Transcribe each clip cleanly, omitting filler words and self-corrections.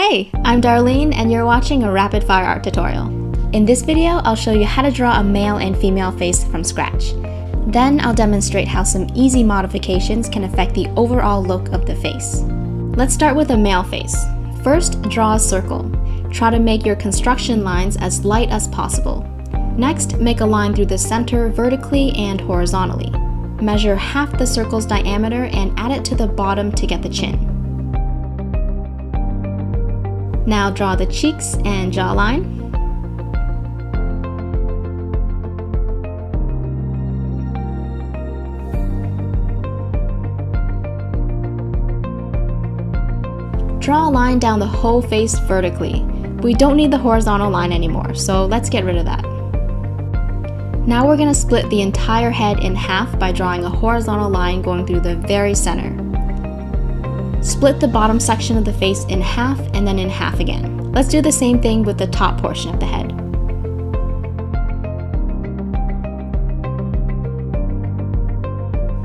Hey, I'm Darlene and you're watching a rapid fire art tutorial. In this video, I'll show you how to draw a male and female face from scratch. Then I'll demonstrate how some easy modifications can affect the overall look of the face. Let's start with a male face. First, draw a circle. Try to make your construction lines as light as possible. Next, make a line through the center vertically and horizontally. Measure half the circle's diameter and add it to the bottom to get the chin. Now draw the cheeks and jawline. Draw a line down the whole face vertically. We don't need the horizontal line anymore, so let's get rid of that. Now we're going to split the entire head in half by drawing a horizontal line going through the very center. Split the bottom section of the face in half and then in half again. Let's do the same thing with the top portion of the head.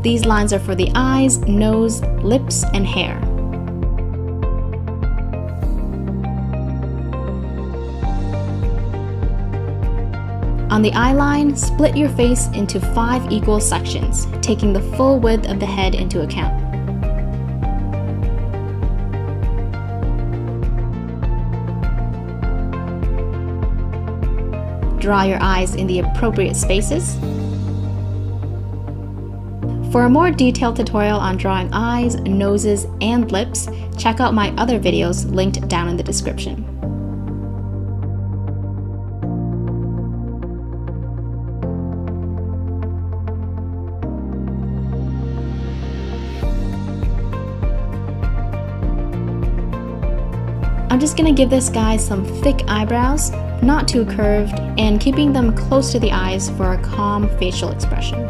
These lines are for the eyes, nose, lips, and hair. On the eye line, split your face into 5 equal sections, taking the full width of the head into account. Draw your eyes in the appropriate spaces. For a more detailed tutorial on drawing eyes, noses, and lips, check out my other videos linked down in the description. I'm just gonna give this guy some thick eyebrows, not too curved, and keeping them close to the eyes for a calm facial expression.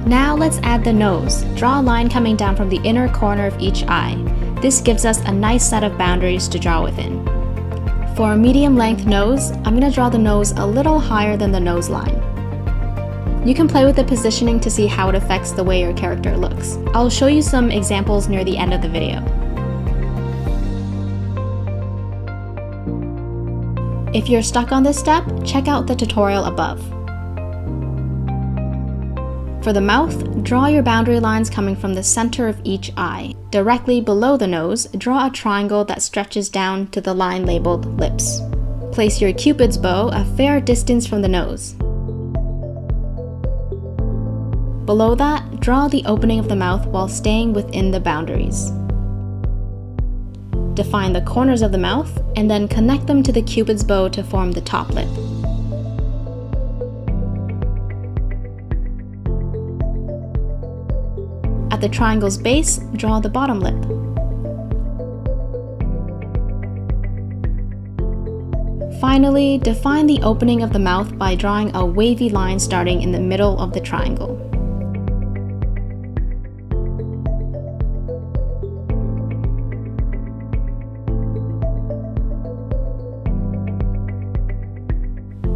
Now let's add the nose. Draw a line coming down from the inner corner of each eye. This gives us a nice set of boundaries to draw within. For a medium length nose, I'm gonna draw the nose a little higher than the nose line. You can play with the positioning to see how it affects the way your character looks. I'll show you some examples near the end of the video. If you're stuck on this step, check out the tutorial above. For the mouth, draw your boundary lines coming from the center of each eye. Directly below the nose, draw a triangle that stretches down to the line labeled lips. Place your Cupid's bow a fair distance from the nose. Below that, draw the opening of the mouth while staying within the boundaries. Define the corners of the mouth, and then connect them to the Cupid's bow to form the top lip. At the triangle's base, draw the bottom lip. Finally, define the opening of the mouth by drawing a wavy line starting in the middle of the triangle.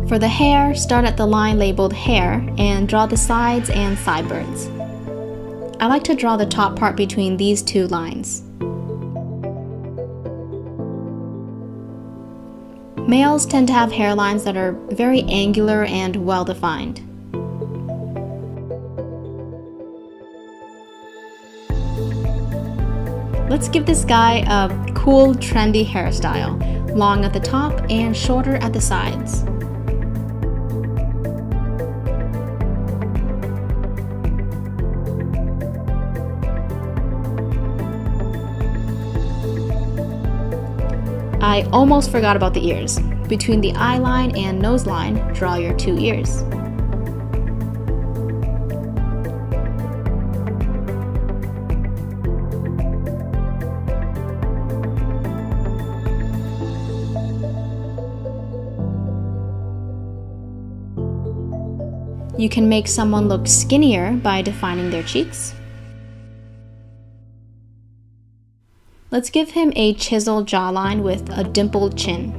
For the hair, start at the line labeled hair and draw the sides and sideburns. I like to draw the top part between these two lines. Males tend to have hairlines that are very angular and well-defined. Let's give this guy a cool, trendy hairstyle, long at the top and shorter at the sides. I almost forgot about the ears. Between the eye line and nose line, draw your 2 ears. You can make someone look skinnier by defining their cheeks. Let's give him a chiseled jawline with a dimpled chin.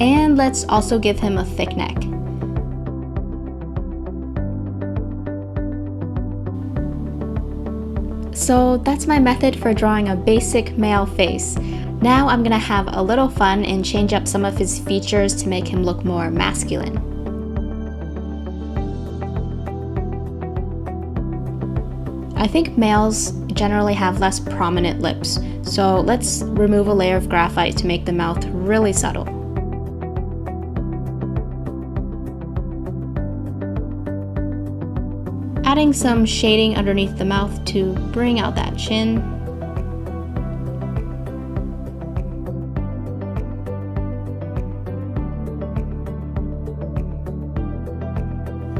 And let's also give him a thick neck. So that's my method for drawing a basic male face. Now I'm gonna have a little fun and change up some of his features to make him look more masculine. I think males generally have less prominent lips, so let's remove a layer of graphite to make the mouth really subtle. Adding some shading underneath the mouth to bring out that chin.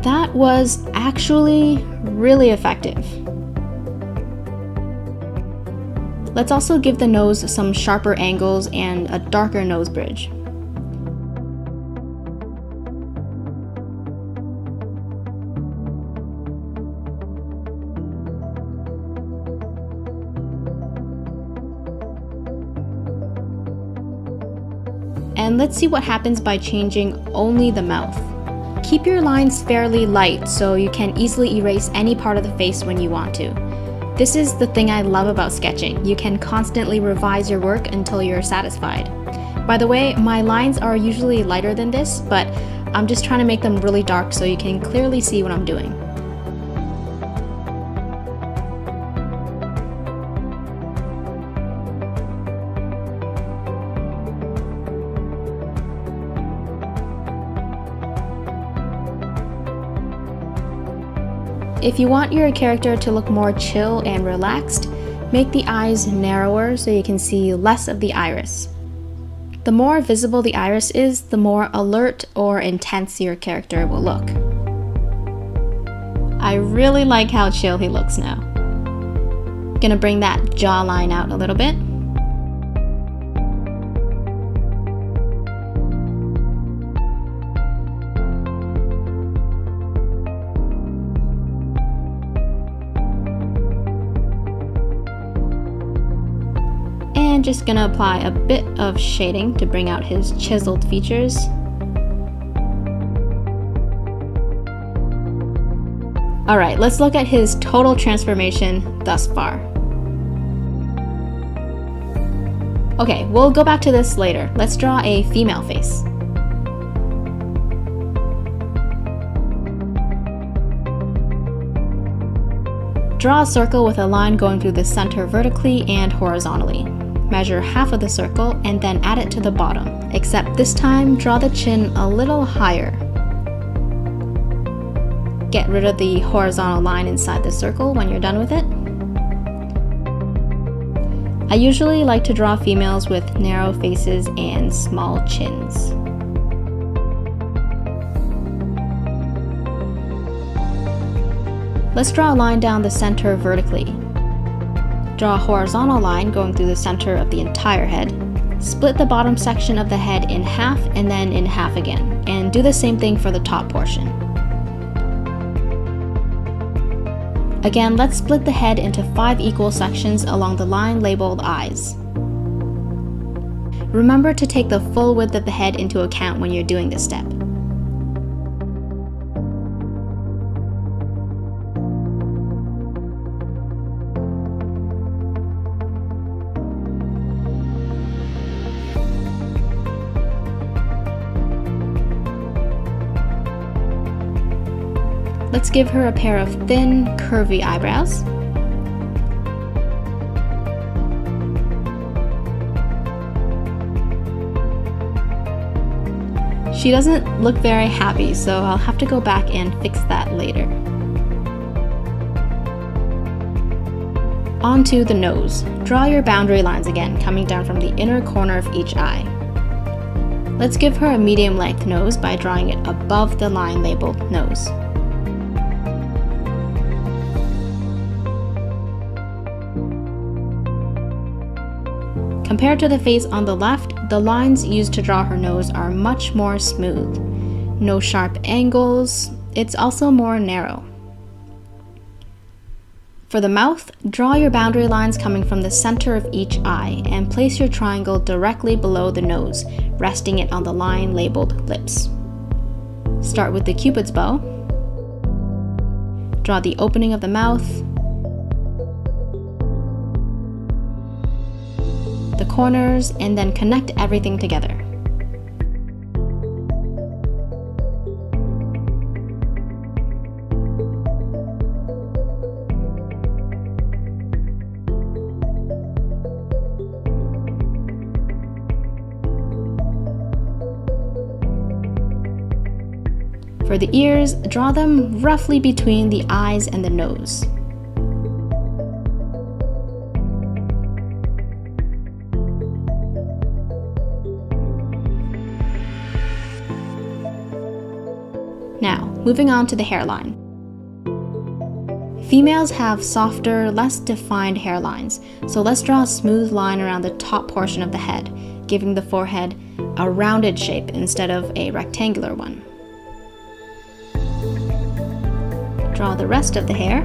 That was actually really effective. Let's also give the nose some sharper angles and a darker nose bridge. And let's see what happens by changing only the mouth. Keep your lines fairly light so you can easily erase any part of the face when you want to. This is the thing I love about sketching. You can constantly revise your work until you're satisfied. By the way, my lines are usually lighter than this, but I'm just trying to make them really dark so you can clearly see what I'm doing. If you want your character to look more chill and relaxed, make the eyes narrower so you can see less of the iris. The more visible the iris is, the more alert or intense your character will look. I really like how chill he looks now. Gonna bring that jawline out a little bit. And just gonna apply a bit of shading to bring out his chiseled features. Alright, let's look at his total transformation thus far. Okay, we'll go back to this later. Let's draw a female face. Draw a circle with a line going through the center vertically and horizontally. Measure half of the circle and then add it to the bottom, except this time draw the chin a little higher. Get rid of the horizontal line inside the circle when you're done with it. I usually like to draw females with narrow faces and small chins. Let's draw a line down the center vertically. Draw a horizontal line going through the center of the entire head. Split the bottom section of the head in half and then in half again, and do the same thing for the top portion. Again, let's split the head into 5 equal sections along the line labeled eyes. Remember to take the full width of the head into account when you're doing this step. Let's give her a pair of thin, curvy eyebrows. She doesn't look very happy, so I'll have to go back and fix that later. On to the nose. Draw your boundary lines again, coming down from the inner corner of each eye. Let's give her a medium-length nose by drawing it above the line labeled nose. Compared to the face on the left, the lines used to draw her nose are much more smooth. No sharp angles, it's also more narrow. For the mouth, draw your boundary lines coming from the center of each eye and place your triangle directly below the nose, resting it on the line labeled lips. Start with the Cupid's bow. Draw the opening of the mouth, the corners, and then connect everything together. For the ears, draw them roughly between the eyes and the nose. Now, moving on to the hairline. Females have softer, less defined hairlines, so let's draw a smooth line around the top portion of the head, giving the forehead a rounded shape instead of a rectangular one. Draw the rest of the hair.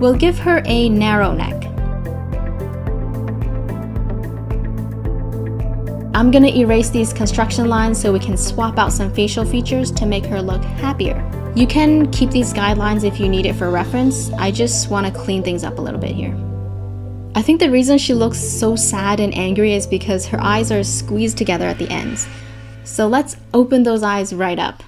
We'll give her a narrow neck. I'm gonna erase these construction lines so we can swap out some facial features to make her look happier. You can keep these guidelines if you need it for reference. I just want to clean things up a little bit here. I think the reason she looks so sad and angry is because her eyes are squeezed together at the ends. So let's open those eyes right up.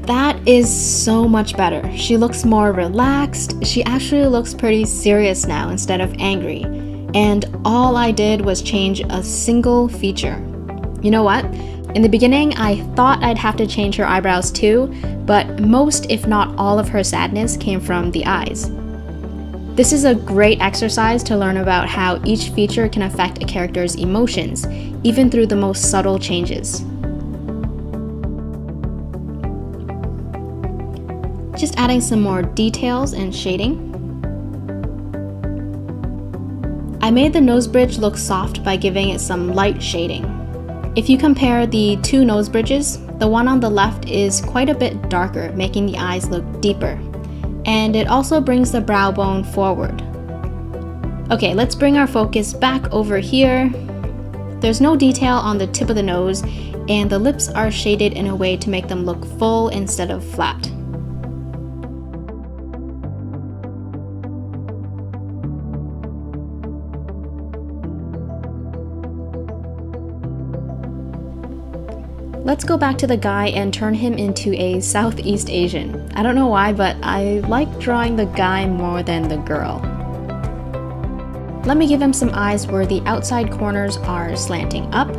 That is so much better. She looks more relaxed. She actually looks pretty serious now instead of angry. And all I did was change a single feature. You know what? In the beginning, I thought I'd have to change her eyebrows too, but most, if not all of her sadness came from the eyes. This is a great exercise to learn about how each feature can affect a character's emotions, even through the most subtle changes. Just adding some more details and shading. I made the nose bridge look soft by giving it some light shading. If you compare the two nose bridges, the one on the left is quite a bit darker, making the eyes look deeper. And it also brings the brow bone forward. Okay, let's bring our focus back over here. There's no detail on the tip of the nose, and the lips are shaded in a way to make them look full instead of flat. Let's go back to the guy and turn him into a Southeast Asian. I don't know why, but I like drawing the guy more than the girl. Let me give him some eyes where the outside corners are slanting up.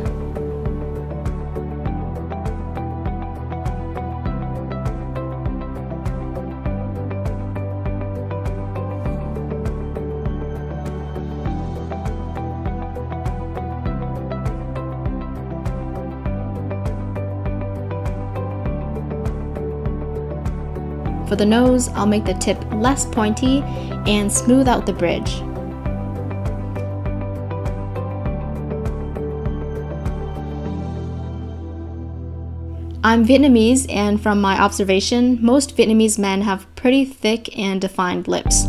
For the nose, I'll make the tip less pointy and smooth out the bridge. I'm Vietnamese, and from my observation, most Vietnamese men have pretty thick and defined lips,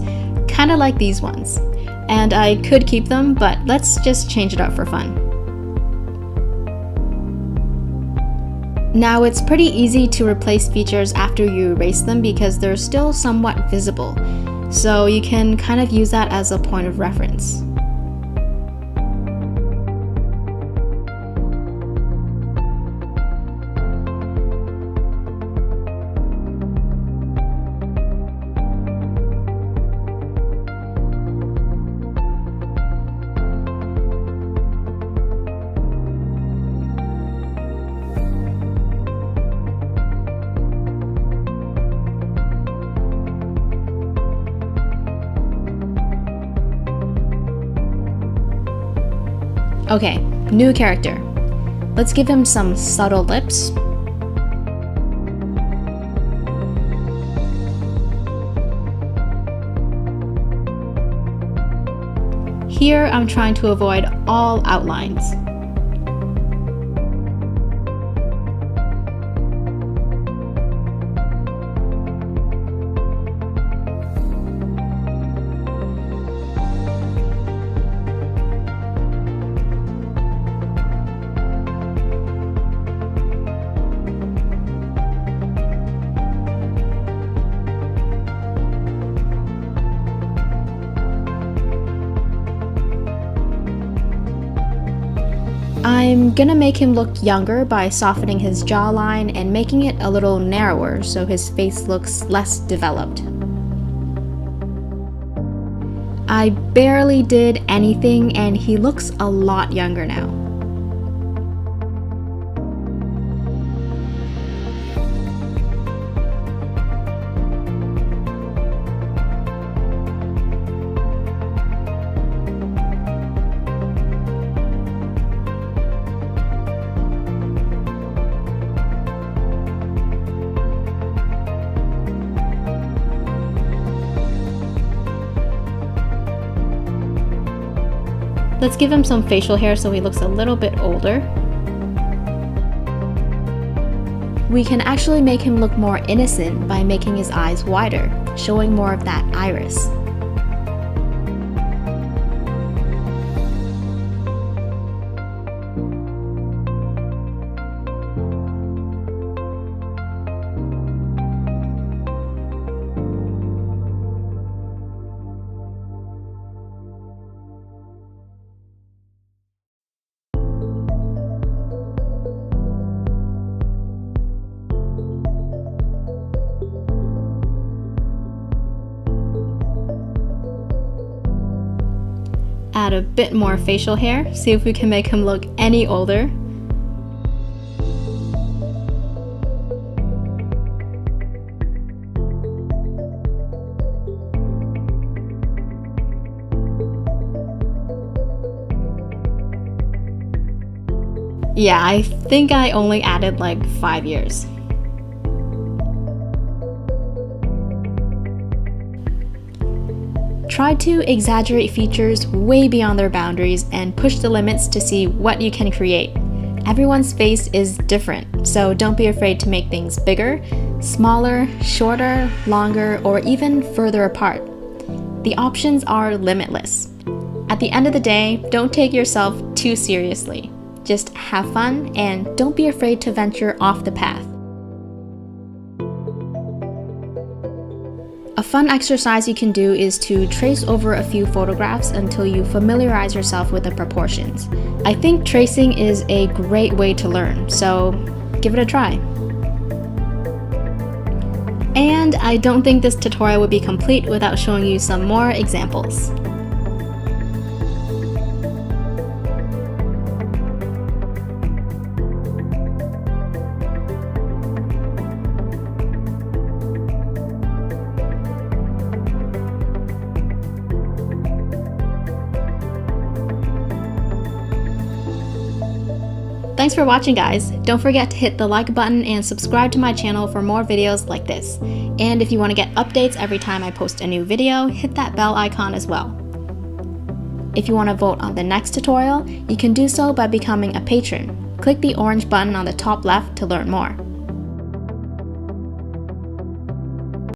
kind of like these ones. And I could keep them, but let's just change it up for fun. Now it's pretty easy to replace features after you erase them because they're still somewhat visible, so you can kind of use that as a point of reference. Okay, new character. Let's give him some subtle lips. Here, I'm trying to avoid all outlines. I'm gonna make him look younger by softening his jawline and making it a little narrower so his face looks less developed. I barely did anything and he looks a lot younger now. Let's give him some facial hair so he looks a little bit older. We can actually make him look more innocent by making his eyes wider, showing more of that iris. Add a bit more facial hair, see if we can make him look any older. Yeah, I think I only added like 5 years. Try to exaggerate features way beyond their boundaries and push the limits to see what you can create. Everyone's face is different, so don't be afraid to make things bigger, smaller, shorter, longer, or even further apart. The options are limitless. At the end of the day, don't take yourself too seriously. Just have fun and don't be afraid to venture off the path. A fun exercise you can do is to trace over a few photographs until you familiarize yourself with the proportions. I think tracing is a great way to learn, so give it a try. And I don't think this tutorial would be complete without showing you some more examples. Thanks for watching, guys. Don't forget to hit the like button and subscribe to my channel for more videos like this. And if you want to get updates every time I post a new video, hit that bell icon as well. If you want to vote on the next tutorial, you can do so by becoming a patron. Click the orange button on the top left to learn more.